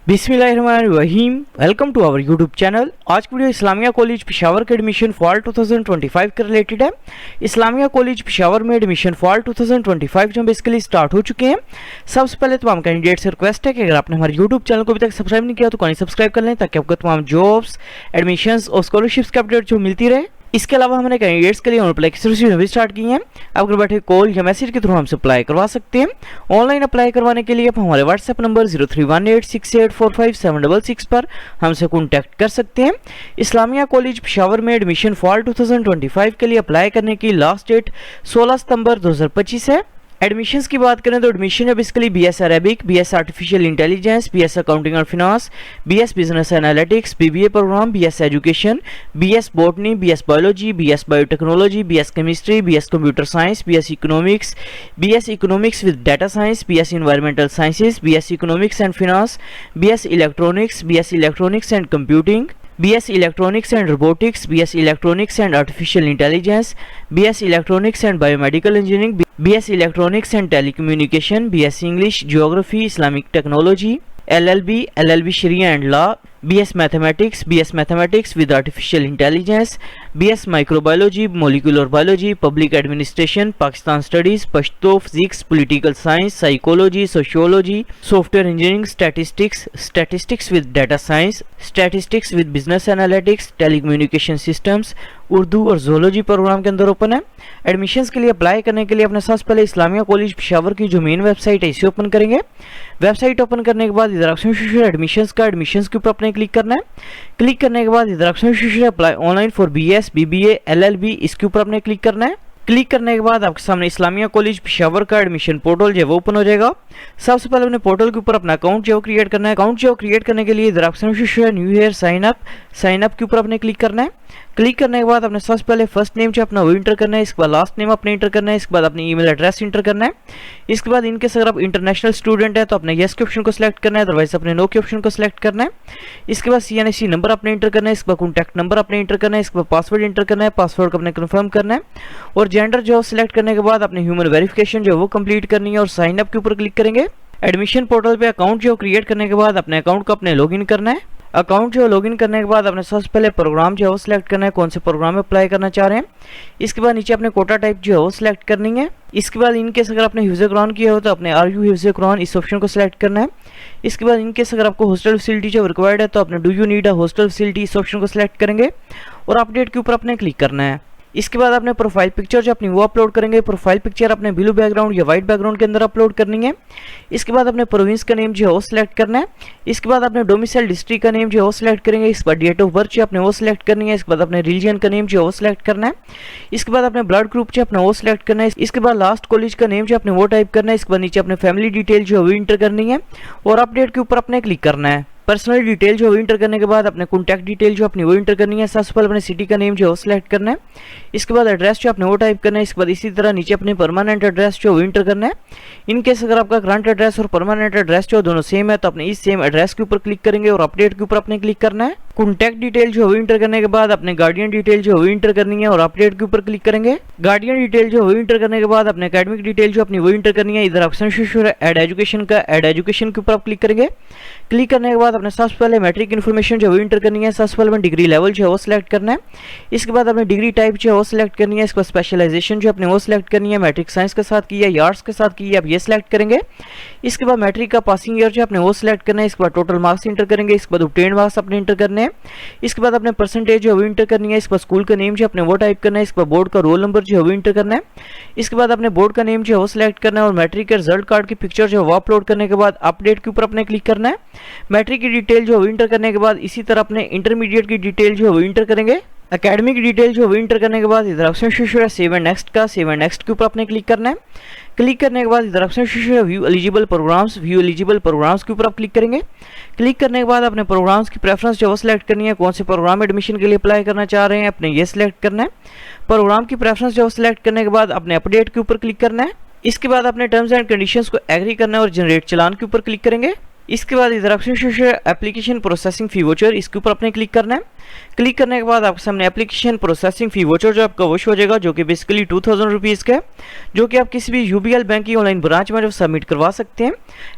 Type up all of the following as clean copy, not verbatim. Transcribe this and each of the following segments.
बिस्मिल्लाहिर्रहमानिर्रहीम। Welcome to our YouTube channel. आज की वीडियो इस्लामिया कॉलेज पेशावर के एडमिशन फॉल 2025 के रिलेटेड है। इस्लामिया कॉलेज पेशावर में एडमिशन फॉल 2025 जो बेसिकली स्टार्ट हो चुके हैं। सबसे पहले तमाम कैंडिडेट से रिक्वेस्ट है कि अगर आपने हमारे यूट्यूब चैनल को अभी तक सब्सक्राइब नहीं किया तो सब्सक्राइब कर लें ताकि आपको तमाम जॉब्स, एडमिशंस और स्कॉलरशिप्स के अपडेट जो मिलती रहे। इसके अलावा हमने कैंडिडेट्स के लिए ऑन अप्लाई की सर्विस भी स्टार्ट की है। आप घर बैठे कॉल या मैसेज के थ्रू हमसे अप्लाई करवा सकते हैं। ऑनलाइन अप्लाई करवाने के लिए आप हमारे व्हाट्सएप नंबर 0318684576 पर हमसे कॉन्टैक्ट कर सकते हैं। इस्लामिया कॉलेज पेशावर में एडमिशन फॉल 2025 के लिए अप्लाई करने की लास्ट डेट 16 सितंबर 2025 है। एडमिशंस की बात करें तो एडमिशन है basically BS Arabic, BS artificial intelligence, BS accounting और finance, BS business analytics, BBA program, BS education, BS botany, BS biology, BS biotechnology, BS chemistry, BS computer science, BS economics with data science, BS environmental sciences, BS economics and finance, BS electronics and computing, BS Electronics and Robotics, BS Electronics and Artificial Intelligence, BS Electronics and Biomedical Engineering, BS Electronics and Telecommunication, BS English, Geography, Islamic Technology, LLB Sharia and Law, BS Mathematics with Artificial Intelligence, BS Microbiology, Molecular Biology, Public Administration, Pakistan Studies, Pashto, Physics, Political Science, Psychology, Sociology, Software Engineering, Statistics with Data Science, Statistics with Business Analytics, Telecommunication Systems, Urdu और zoology programme के अंदर open है। Admissions के लिए apply करने के लिए अपने सबसे पहले इस्लामिया कॉलेज पेशावर की जो मेन वेबसाइट है इसे ओपन करेंगे। वेबसाइट ओपन करने के बाद इधर ऑप्शन एडमिशंस के ऊपर अपने क्लिक करना है। क्लिक करने के बाद इधर option apply online for BS, BBA, LLB इसके ऊपर अपने क्लिक करना है। क्लिक करने के बाद आपके सामने इस्लामिया कॉलेज पेशावर का एडमिशन पोर्टल जो है वो ओपन हो जाएगा। सबसे पहले अपने पोर्टल के ऊपर अपना अकाउंट जो क्रिएट करना है। अकाउंट जो क्रिएट करने के लिए इधर option new year sign up के ऊपर अपने क्लिक करना है। क्लिक करने के बाद अपने सबसे पहले फर्स्ट नेम जो अपना वो इंटर करना है, इसके बाद लास्ट नेम अपने इंटर करना है, इसके बाद अपनी ईमेल एड्रेस इंटर करना है। इसके बाद इनकेस अगर आप इंटरनेशनल स्टूडेंट है तो अपने यस के ऑप्शन को सिलेक्ट करना है, अदरवाइज अपने नो के ऑप्शन को सिलेक्ट करना है। इसके बाद CNSE नंबर अपने इंटर करना है, इसके बाद कॉन्टैक्ट नंबर अपने इंटर करना है, इसके बाद पासवर्ड इंटर करना है, पासवर्ड को अपने कन्फर्म करना है और जेंडर जो सिलेक्ट करने के बाद अपने ह्यूमन वेरिफिकेशन जो वो कंप्लीट करनी है और साइन अप के ऊपर क्लिक करेंगे। एडमिशन पोर्टल पे अकाउंट जो क्रिएट करने के बाद अपने अकाउंट को अपने लॉगिन करना है। अकाउंट जो लॉगिन करने के बाद अपने सबसे पहले प्रोग्राम जो है वो सिलेक्ट करना है, कौन से प्रोग्राम में अप्लाई करना चाह रहे हैं। इसके बाद नीचे अपने कोटा टाइप जो है वो सिलेक्ट करनी है। इसके बाद इनकेस अगर आपने हिफ्ज़ कुरान किया हो तो अपने आर यू हिफ्ज़ कुरान इस ऑप्शन को सिलेक्ट करना है। इसके बाद इनकेस अगर आपको हॉस्टल फैसिलिटी जो रिक्वायर्ड है तो अपने do you need a hostel facility इस ऑप्शन को सिलेक्ट करेंगे और अपडेट के ऊपर अपने क्लिक करना है। इसके बाद अपने प्रोफाइल पिक्चर जो अपनी वो अपलोड करेंगे। प्रोफाइल पिक्चर अपने ब्लू बैकग्राउंड या वाइट बैकग्राउंड के अंदर अपलोड करनी है। इसके बाद अपने प्रोविंस का नेम जो है वो सिलेक्ट करना है। इसके बाद अपने डोमिसाइल डिस्ट्रिक्ट का नेम जो है वो सिलेक्ट करेंगे। इसके बाद डेट ऑफ बर्थ जो अपने वो सिलेक्ट करनी है। इसके बाद अपने रिलीजन का नेम जो है वो सिलेक्ट करना है। इसके बाद अपने ब्लड ग्रुप जो अपना वो सिलेक्ट करना है। इसके बाद लास्ट कॉलेज का नेम जो अपने वो टाइप करना है। इसके बाद नीचे अपने फैमिली डिटेल जो है वो इंटर करनी है और अपडेट के ऊपर अपने क्लिक करना है। पर्सनल डिटेल जो इंटर करने के बाद अपने कॉन्टैक्ट डिटेल जो अपनी वो इंटर करनी है। सबसे पहले अपने सिटी का नेम जो है सिलेक्ट करना है। इसके बाद एड्रेस जो अपने वो टाइप करना है। इसके बाद इसी तरह नीचे अपने परमानेंट एड्रेस जो इंटर करना है। इनकेस अगर आपका करंट एड्रेस और परमानेंट एड्रेस जो दोनों सेम है तो अपने इस सेम एड्रेस के ऊपर क्लिक करेंगे और अपडेट के ऊपर अपने क्लिक करना है। कॉन्टैक्ट डिटेल जो इंटर करने के बाद अपने गार्डियन डिटेल जो इंटर करनी है और अपडेट के ऊपर क्लिक करेंगे। गार्डियन डिटेल जो इंटर करने के बाद अपने एकेडमिक डिटेल जो अपनी वो इंटर करनी है। इधर ऑप्शन ऐड एजुकेशन के ऊपर आप क्लिक करेंगे। क्लिक करने के बाद अपने सबसे पहले मैट्रिक इन्फॉर्मेशन जो इंटर करनी है। सबसे पहले डिग्री लेवल जो है वो सिलेक्ट करना है। इसके बाद अपने डिग्री टाइप जो है वो सिलेक्ट करनी है। इसके बाद स्पेशलाइजेशन जो अपने वो सिलेक्ट करनी है। मैट्रिक साइंस के साथ की है या आर्ट्स के साथ की है आप ये सिलेक्ट करेंगे। इसके बाद मैट्रिक का पासिंग ईयर जो अपने वो सिलेक्ट करना है। इसके बाद टोटल मार्क्स इंटर करेंगे। इसके बाद ऑब्टेन्ड मार्क्स अपने इंटर करने हैं। इसके बाद अपने परसेंटेज जो इंटर करनी है। इसके बाद स्कूल का नेम जो अपने वो टाइप करना है। इसके बाद बोर्ड का रोल नंबर जो है इंटर करना है। इसके बाद अपने बोर्ड का नेम जो है वो सिलेक्ट करना है और मैट्रिक के रिजल्ट कार्ड की पिक्चर जो है वो अपलोड करने के बाद अपडेट के ऊपर अपने क्लिक करना है। मैट्रिक की डिटेल जो इंटर करने के बाद इसी तरह अपने इंटरमीडिएट की डिटेल जो है इंटर करेंगे। एकेडमिक डिटेल जो इंटर करने के बाद इधर ऑप्शन सेव एंड नेक्स्ट के ऊपर अपने क्लिक करना है। क्लिक करने के बाद इधर ऑप्शन व्यू एलिजिबल प्रोग्राम्स के ऊपर आप क्लिक करेंगे। क्लिक करने के बाद अपने प्रोग्राम्स की प्रेफरेंस जो सिलेक्ट करनी है, कौन से प्रोग्राम एडमिशन के लिए अप्लाई करना चाह रहे हैं अपने ये सिलेक्ट करना है। प्रोग्राम की प्रेफरेंस जो सिलेक्ट करने के बाद अपने अपडेट के ऊपर क्लिक करना है। इसके बाद अपने टर्म्स एंड कंडीशंस को एग्री करना है और जनरेट चलान के ऊपर क्लिक करेंगे। इसके बाद इधर option show application processing fee voucher, इसके ऊपर आपने क्लिक करना है। क्लिक करने के बाद आपके सामने एप्लीकेशन प्रोसेसिंग फी वोचर जो आपका वोश हो जाएगा, जो कि बेसिकली 2000 रुपीज़ का है, जो कि आप किसी भी यूबीएल बैंक की ऑनलाइन ब्रांच में जो सबमिट करवा सकते हैं।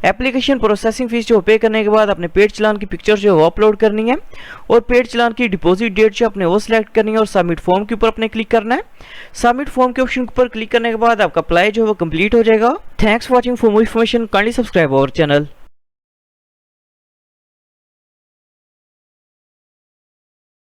एप्लीकेशन प्रोसेसिंग फीस जो पे करने के बाद अपने पेड चलान की पिक्चर जो है वो अपलोड करनी है और पेड चलान की डिपॉजिट डेट जो आपने वो सिलेक्ट करनी है और सबमिट फॉर्म के ऊपर अपने क्लिक करना है। सबमिट फॉर्म के ऑप्शन पर क्लिक करने के बाद आपका अप्लाई जो है वो कंप्लीट हो जाएगा। Thanks for watching. For more information kindly subscribe our channel.